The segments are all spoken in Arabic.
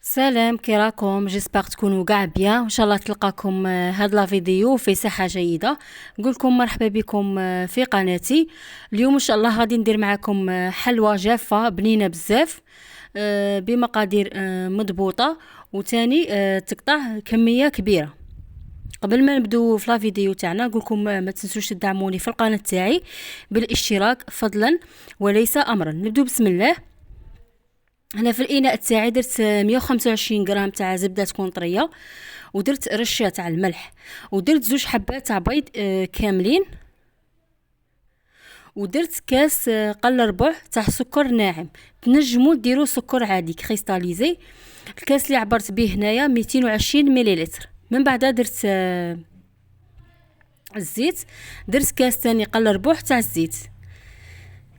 سلام، كي راكم؟ جيسبر تكونوا كاع بيان، ان شاء الله تلقاكم هاد لا فيديو في صحه جيده. نقول لكم مرحبا بكم في قناتي. اليوم ان شاء الله غادي ندير معكم حلوى جافه بنينه بزاف، بمقادير مضبوطه، وتاني تقطع كميه كبيره. قبل ما نبدو في لا فيديو تاعنا نقول لكم ما تنسوش تدعموني في القناه تاعي بالاشتراك فضلا وليس امرا. نبدو بسم الله. هنا في الاناء تاعي درت 125 غرام تاع زبده تكون طريه، ودرت رشه تاع الملح، ودرت زوج حبات تاع بيض كاملين، ودرت كاس قل ربع تاع سكر ناعم. تنجموا ديروا سكر عادي كريستاليزي. الكاس اللي عبرت به هنايا 220 مليلتر. من بعد درت الزيت، درت كاس ثاني قل ربع تاع الزيت.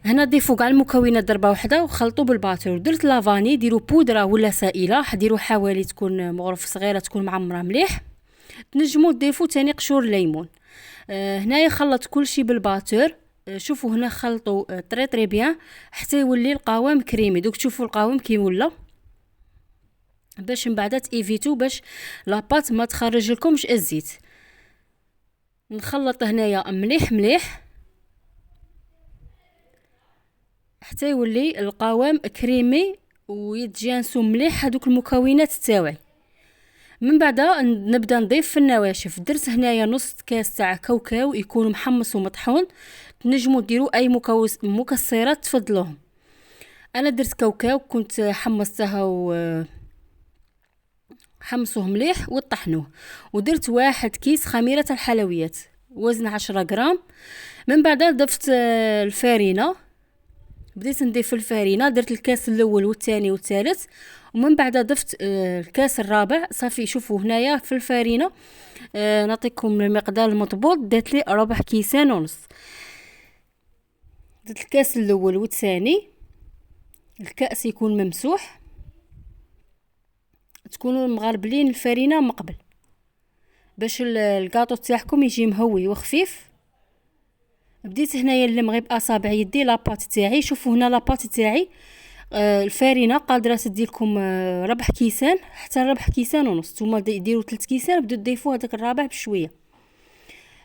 هنا ضيفوا كاع المكونات ضربه واحده وخلطوا بالباتور. درت لافاني، ديروا بودره ولا سائله، ديروا حوالي تكون مغرف صغيره تكون معمره مليح. تنجموا تضيفوا تاني قشور ليمون. هنايا خلطت كل شيء بالباتور. شوفوا هنا خلطوا طري بيان حتى يولي القوام كريمي. دوك تشوفوا القوام كي ولا، باش من بعد تيفيتو باش لاباط ما تخرج لكمش الزيت. نخلط هنايا مليح مليح حتى يولي القوام كريمي ويتجانسوا مليح هذوك المكونات تاوعي. من بعد نبدا نضيف في النواشف. درت هنايا نص كاس تاع كاوكاو يكون محمص ومطحون. تنجموا ديروا اي مكسرات تفضلوهم. انا درت كاوكاو كنت حمصتها حمصوه مليح وطحنوه. ودرت واحد كيس خميره الحلويات وزن 10 غرام. من بعد ضفت الفارينه، بديت نضيف الفارينه. درت الكاس الاول والثاني والثالث، ومن بعد ضفت الكاس الرابع. صافي شوفوا هنايا في الفارينه نعطيكم المقدار المضبوط، درت لي ربع كيسان ونص. درت الكاس الاول والثاني، الكاس يكون ممسوح، تكونوا مغربلين الفارينه من قبل باش الكاطو تاعكم يجي مهوي وخفيف. بديت هنايا نلم غير باصابع يدي لاباط تاعي. شوفوا هنا لاباط تاعي الفارينه قادره تديلكم ربع كيسان حتى ربع كيسان ونص. نتوما ديروا 3 كيسان، بدو تضيفوا هذاك الرابع بشويه.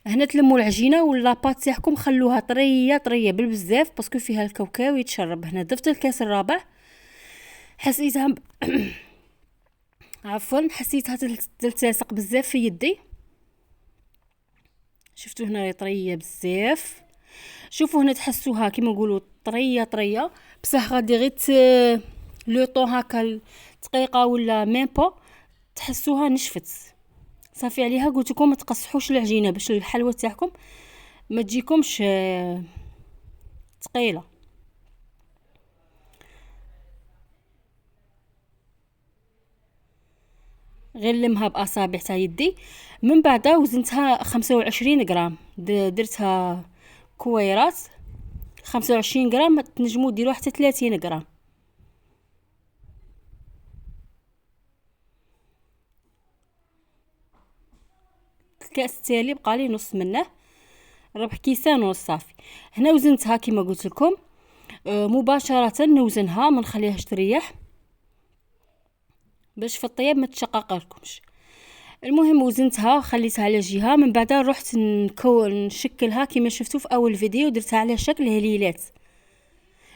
هنا تلموا العجينه واللاباط تاعكم خلوها طريه طريه بالبزاف باسكو فيها الكاوكاو يتشرب. هنا ضفت الكاس الرابع، حسيتها عفوا حسيتها تلتصق بزاف في يدي. شفتوا هنا طريه بزاف. شوفوا هنا تحسوها كيما نقولوا طريه طريه، بصح غادي غير لو طون هكا دقيقه ولا ميم با تحسوها نشفت. صافي عليها قلت لكم ما تقصحوش العجينه باش الحلوى تاعكم ما تجيكمش ثقيله. غير لمها باصابع تاع يدي. من بعد وزنتها 25 غرام. درتها كويرات 25 غرام، تنجموا ديروا حتى 30 غرام. الكاس التالي بقى لي نص منه، ربع كيسان ونص. صافي هنا وزنتها كما قلت لكم. مباشره نوزنها ما نخليهاش تريح باش في الطياب ما تشقق لكمش. المهم وزنتها خليتها على جهه. من بعد رحت نشكلها كما شفتوا في اول فيديو، درتها على شكل هليلات.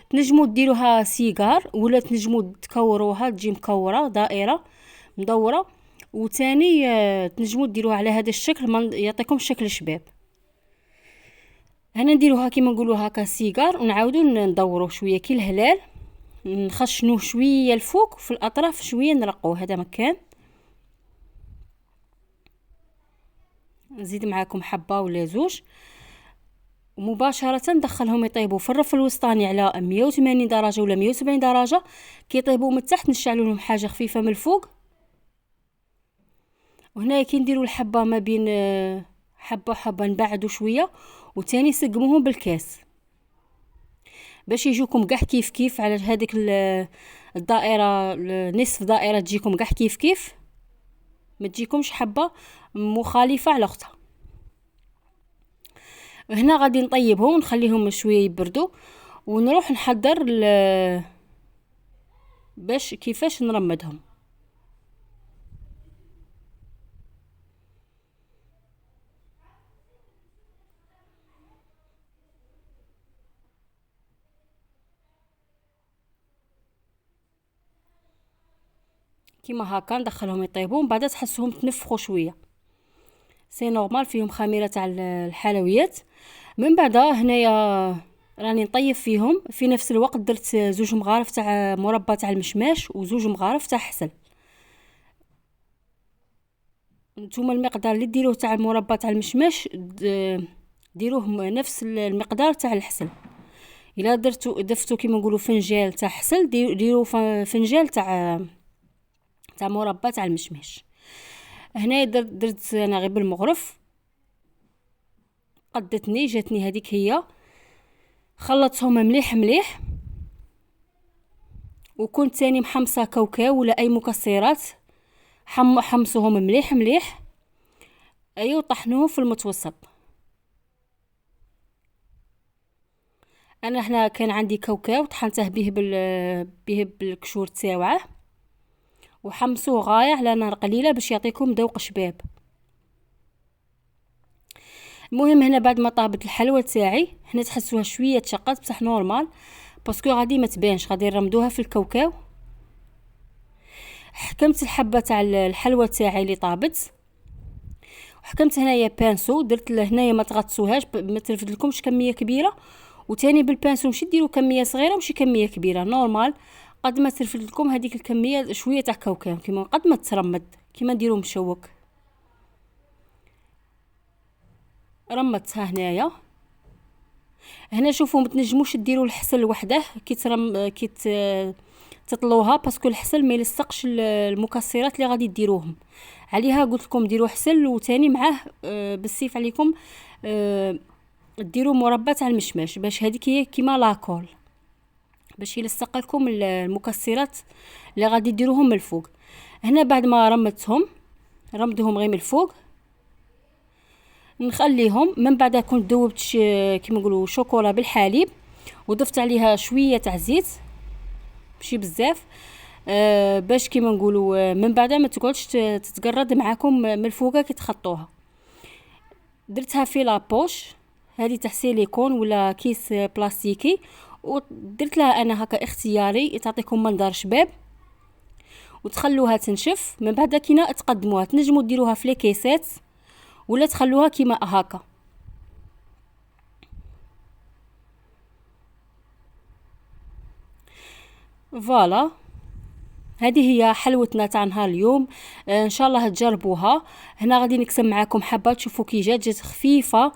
تنجموا ديروها سيجار ولا تنجموا تكوروها تجي مكوره دائره مدوره، وثاني تنجموا ديروها على هذا الشكل يعطيكم شكل شباب. هنا نديروها كيما نقولوا هكا سيجار، ونعاودوا ندوروا شويه كي الهلال، نخشنوه شويه الفوق في الاطراف شويه نرقوه هذا مكان. نزيد معاكم حبه ولا زوج، ومباشره ندخلهم يطيبوا في الرف الوسطاني على 180 درجه ولا 170 درجه. كي يطيبوا من تحت نشعلوا لهم حاجه خفيفه من الفوق. وهنا كي نديروا الحبه ما بين حبه وحبه نبعدوا شويه، وثاني سقموهم بالكاس باش يجوكم كاع كيف كيف على هذيك الدائره، نصف دائره تجيكم كاع كيف كيف، ما تجيكمش حبه مخالفه على اختها. هنا غادي نطيبهم ونخليهم شويه يبردوا، ونروح نحضر باش كيفاش نرمدهم. كيما هكا ندخلهم يطيبوا، من بعد تحسوهم تنفخوا شويه، سي نورمال فيهم خميره تاع الحلويات. من بعد هنايا راني نطيب فيهم في نفس الوقت درت 2 مغارف تاع مربى تاع المشماش و2 مغارف تاع حسل. نتوما المقدار اللي ديروه تاع المربى تاع المشماش ديروه نفس المقدار تاع الحسل. الا دفتو كيما نقولوا فنجال تاع حسل، ديروا فنجال تاع مربى تاع المشماش. هنا درت انا غير بالمغرف، قدتني جاتني هذيك هي. خلطتهم مليح مليح، وكنت ثاني محمصه كاوكاو ولا اي مكسرات، حمصوهم مليح مليح، ايوا طحنوهم في المتوسط. انا هنا كان عندي كاوكاو طحنته به بالكشور تاوعه، وحمصوه غايه على نار قليله باش يعطيكم ذوق شباب. المهم هنا بعد ما طابت الحلوى تاعي، هنا تحسوها شويه تشقات بصح نورمال، باسكو غادي ما تبانش، غادي نرمدوها في الكاوكاو. حكمت الحبه تاع الحلوى تاعي اللي طابت، وحكمت هنايا بانسو، درت هنايا ما تغطسوهاش، ما ترفد لكمش كميه كبيره، وتاني بالبانسو ماشي ديروا كميه صغيره ماشي كميه كبيره، نورمال قد ما ترفد لكم هذيك الكميه شويه تاع كاوكاو، كيما قد ما ترمد كيما نديروا مشوك. رمتها هنايا. هنا شوفوا ما تنجموش ديروا الحسل وحده كي تطلوها، باسكو الحسل ما يلصقش المكسرات اللي غادي ديروهم عليها. قلت لكم ديروا حسل وتاني معاه بالسيف عليكم ديروا مربى تاع المشماش، باش هذيك هي كيما لاكول، باش يلصق لكم المكسرات اللي غادي ديروهم من الفوق. هنا بعد ما رمدهم غير من الفوق، نخليهم. من بعد كنت ذوبت كيما نقولوا شوكولا بالحليب، وضفت عليها شويه تاع زيت ماشي بزاف، باش كيما نقولوا من بعد ما تقعدش تتقرد معاكم من الفوق كي تخطوها. درتها في لابوش هذه تاع سيليكون ولا كيس بلاستيكي، ودرت لها انا هكا اختياري تعطيكم منظر شباب، وتخلوها تنشف. من بعد كينا تقدموها، تنجموا ديروها في لي كيسات ولا تخلوها كيما هكا. فوالا هذه هي حلوتنا تاع نهار اليوم، ان شاء الله تجربوها. هنا غادي نقسم معكم حبه تشوفوا كي جات خفيفه،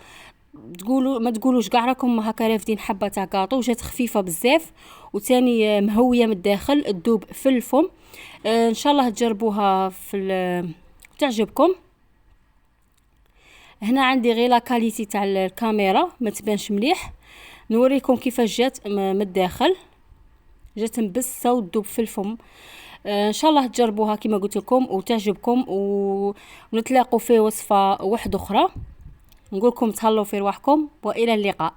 ما تقولوش كاع راكم هكا رافدين حبه تاع كاطو، جات خفيفه بزاف وثاني مهويه من الداخل، تذوب في الفم. ان شاء الله تجربوها تعجبكم. هنا عندي غير لا كاليتي تاع الكاميرا ما تبانش مليح، نوريكم كيفاش جات من الداخل، جات مبسه وتذوب في الفم. ان شاء الله تجربوها كما قلت لكم وتعجبكم، ونتلاقوا في وصفه واحده اخرى. نقولكم تهلاو في رواحكم والى اللقاء.